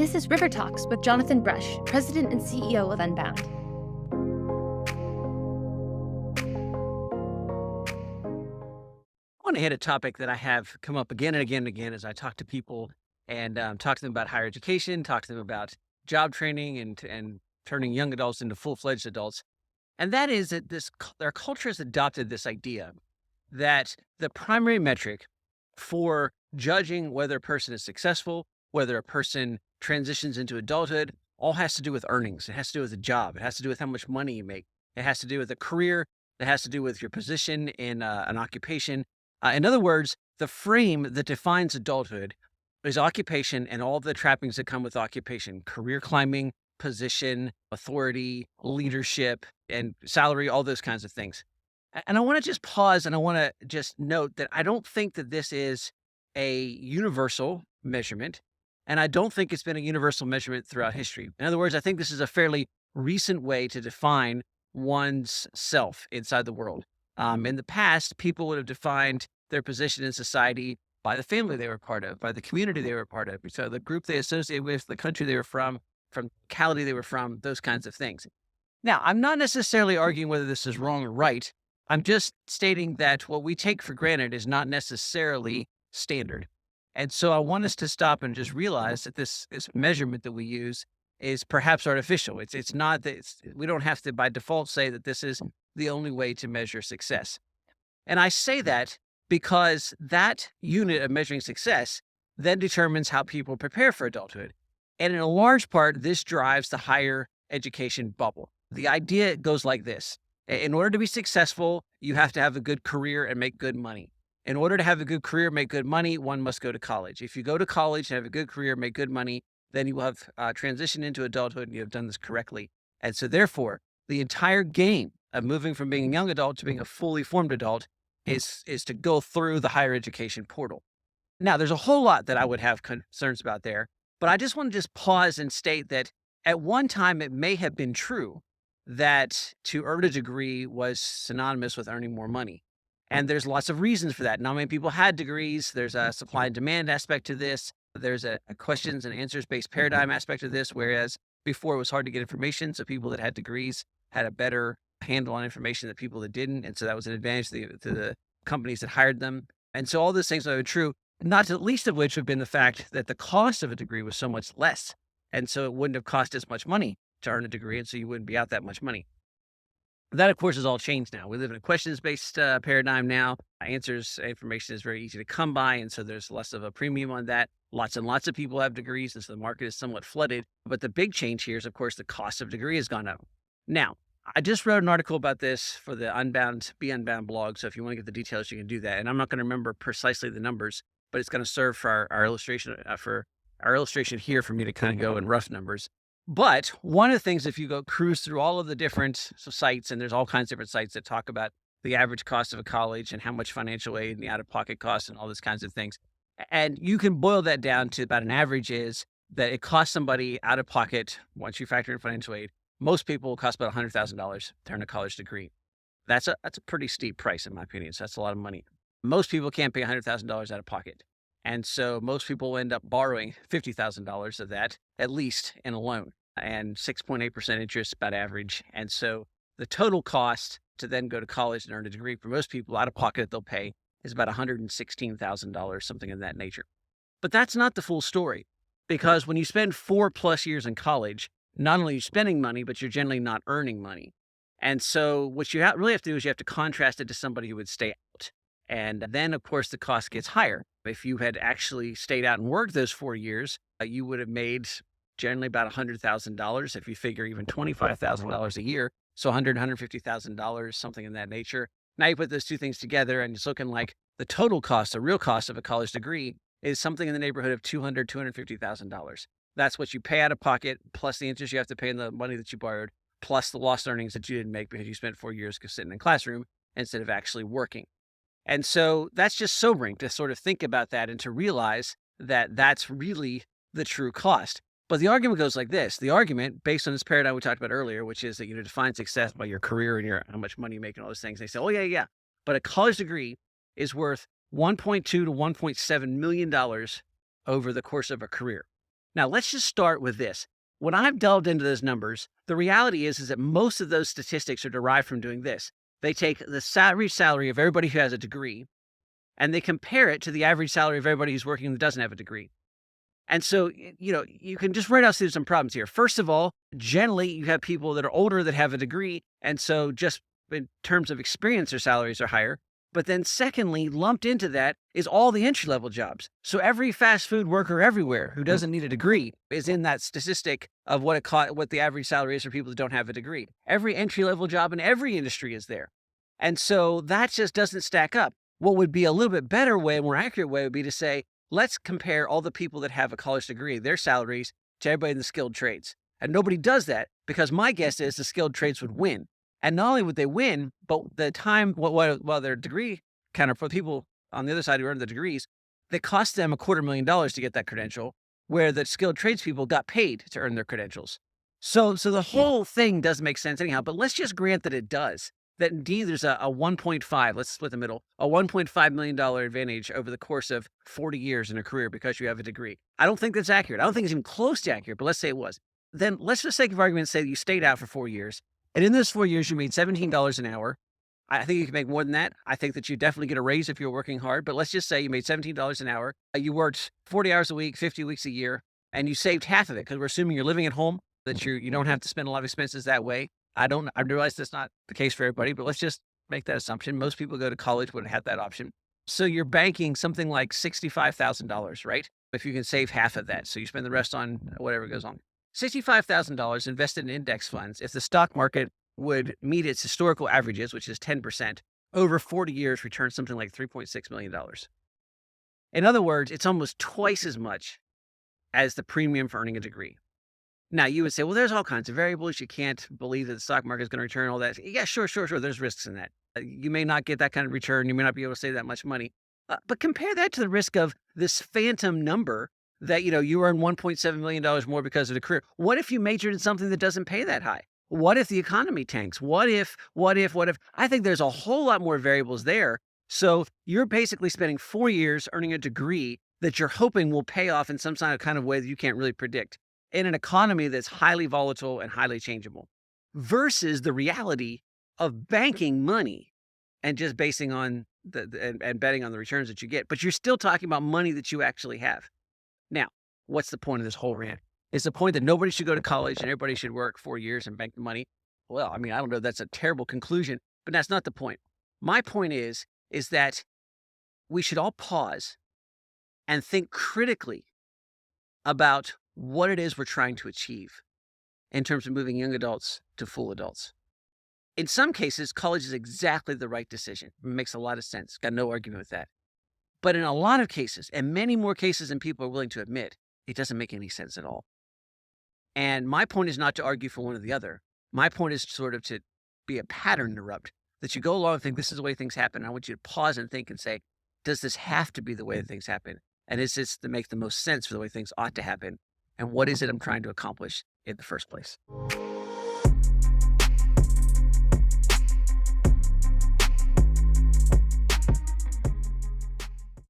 This is RiverTalks with Jonathan Brush, President and CEO of Unbound. I want to hit a topic that I have come up again and again and again as I talk to people and talk to them about higher education, talk to them about job training and turning young adults into full-fledged adults. And that is that their culture has adopted this idea that the primary metric for judging whether a person is successful, whether a person transitions into adulthood, all has to do with earnings. It has to do with a job. It has to do with how much money you make. It has to do with a career. It has to do with your position in an occupation. In other words, the frame that defines adulthood is occupation and all the trappings that come with occupation: career climbing, position, authority, leadership, and salary, all those kinds of things. And I want to just pause and I want to just note that I don't think that this is a universal measurement. And I don't think it's been a universal measurement throughout history. In other words, I think this is a fairly recent way to define one's self inside the world. In the past, people would have defined their position in society by the family they were part of, by the community they were part of, so the group they associated with, the country they were from the locality they were from, those kinds of things. Now, I'm not necessarily arguing whether this is wrong or right. I'm just stating that what we take for granted is not necessarily standard. And so I want us to stop and just realize that this measurement that we use is perhaps artificial. It's not that we don't have to by default say that this is the only way to measure success. And I say that because that unit of measuring success then determines how people prepare for adulthood. And in a large part, this drives the higher education bubble. The idea goes like this. In order to be successful, you have to have a good career and make good money. In order to have a good career, make good money, one must go to college. If you go to college and have a good career, make good money, then you will have transitioned into adulthood and you have done this correctly. And so therefore, the entire game of moving from being a young adult to being a fully formed adult is to go through the higher education portal. Now, there's a whole lot that I would have concerns about there, but I just want to just pause and state that at one time it may have been true that to earn a degree was synonymous with earning more money. And there's lots of reasons for that. Not many people had degrees. There's a supply and demand aspect to this. There's a questions and answers based paradigm aspect of this, whereas before it was hard to get information. So people that had degrees had a better handle on information than people that didn't. And so that was an advantage to the companies that hired them. And so all those things are true, not the least of which have been the fact that the cost of a degree was so much less. And so it wouldn't have cost as much money to earn a degree. And so you wouldn't be out that much money. That, of course, has all changed now. We live in a questions-based paradigm now. Information is very easy to come by, and so there's less of a premium on that. Lots and lots of people have degrees, and so the market is somewhat flooded. But the big change here is, of course, the cost of degree has gone up. Now, I just wrote an article about this for the Be Unbound blog, so if you want to get the details, you can do that. And I'm not going to remember precisely the numbers, but it's going to serve for our illustration here for me to kind of go in rough numbers. But one of the things, if you go cruise through all of the different sites, and there's all kinds of different sites that talk about the average cost of a college and how much financial aid and the out-of-pocket costs and all those kinds of things. And you can boil that down to about an average is that it costs somebody out of pocket, once you factor in financial aid, most people will cost about $100,000 to earn a college degree. That's a pretty steep price, in my opinion. So that's a lot of money. Most people can't pay $100,000 out of pocket. And so most people will end up borrowing $50,000 of that, at least in a loan. And 6.8% interest, about average. And so the total cost to then go to college and earn a degree for most people out of pocket that they'll pay is about $116,000, something in that nature. But that's not the full story, because when you spend 4+ years in college, not only are you spending money, but you're generally not earning money. And so what you really have to do is you have to contrast it to somebody who would stay out. And then, of course, the cost gets higher. If you had actually stayed out and worked those 4 years, you would have made generally about $100,000 if you figure even $25,000 a year. So $150,000, something in that nature. Now you put those two things together and it's looking like the total cost, the real cost of a college degree is something in the neighborhood of $250,000. That's what you pay out of pocket, plus the interest you have to pay in the money that you borrowed, plus the lost earnings that you didn't make because you spent 4 years sitting in a classroom instead of actually working. And so that's just sobering to sort of think about that and to realize that that's really the true cost. But the argument goes like this. The argument, based on this paradigm we talked about earlier, which is that you define success by your career and how much money you make and all those things. They say, oh, yeah. But a college degree is worth $1.2 to $1.7 million over the course of a career. Now, let's just start with this. When I've delved into those numbers, the reality is that most of those statistics are derived from doing this. They take the average salary of everybody who has a degree, and they compare it to the average salary of everybody who's working who doesn't have a degree. And so, you can just right out see some problems here. First of all, generally, you have people that are older that have a degree. And so, just in terms of experience, their salaries are higher. But then, secondly, lumped into that is all the entry level jobs. So, every fast food worker everywhere who doesn't need a degree is in that statistic of what the average salary is for people that don't have a degree. Every entry level job in every industry is there. And so, that just doesn't stack up. What would be a little bit better way, a more accurate way would be to say, let's compare all the people that have a college degree, their salaries, to everybody in the skilled trades. And nobody does that because my guess is the skilled trades would win. And not only would they win, but the time while their degree counter for people on the other side who earned the degrees, they cost them $250,000 to get that credential, where the skilled tradespeople got paid to earn their credentials. So the whole thing doesn't make sense anyhow. But let's just grant that it does. That indeed there's a 1.5, let's split the middle, a $1.5 million advantage over the course of 40 years in a career because you have a degree. I don't think that's accurate. I don't think it's even close to accurate, but let's say it was. Then let's just sake of argument say that you stayed out for 4 years. And in those 4 years, you made $17 an hour. I think you can make more than that. I think that you definitely get a raise if you're working hard. But let's just say you made $17 an hour. You worked 40 hours a week, 50 weeks a year, and you saved half of it because we're assuming you're living at home, that you don't have to spend a lot of expenses that way. I realize that's not the case for everybody, but let's just make that assumption. Most people go to college wouldn't have that option. So you're banking something like $65,000, right? If you can save half of that. So you spend the rest on whatever goes on. $65,000 invested in index funds. If the stock market would meet its historical averages, which is 10%, over 40 years, return something like $3.6 million. In other words, it's almost twice as much as the premium for earning a degree. Now, you would say, well, there's all kinds of variables. You can't believe that the stock market is going to return all that. Yeah, sure. There's risks in that. You may not get that kind of return. You may not be able to save that much money. But compare that to the risk of this phantom number that, you earn $1.7 million more because of the career. What if you majored in something that doesn't pay that high? What if the economy tanks? What if? I think there's a whole lot more variables there. So you're basically spending 4 years earning a degree that you're hoping will pay off in some kind of way that you can't really predict, in an economy that's highly volatile and highly changeable, versus the reality of banking money and just basing on and betting on the returns that you get. But you're still talking about money that you actually have. Now, what's the point of this whole rant? Is the point that nobody should go to college and everybody should work 4 years and bank the money? Well, I mean, I don't know. That's a terrible conclusion, but that's not the point. My point is that we should all pause and think critically about what it is we're trying to achieve in terms of moving young adults to full adults. In some cases, college is exactly the right decision. It makes a lot of sense. Got no argument with that. But in a lot of cases, and many more cases than people are willing to admit, it doesn't make any sense at all. And my point is not to argue for one or the other. My point is sort of to be a pattern interrupt, that you go along and think this is the way things happen. I want you to pause and think and say, does this have to be the way that things happen? And is this to make the most sense for the way things ought to happen? And what is it I'm trying to accomplish in the first place?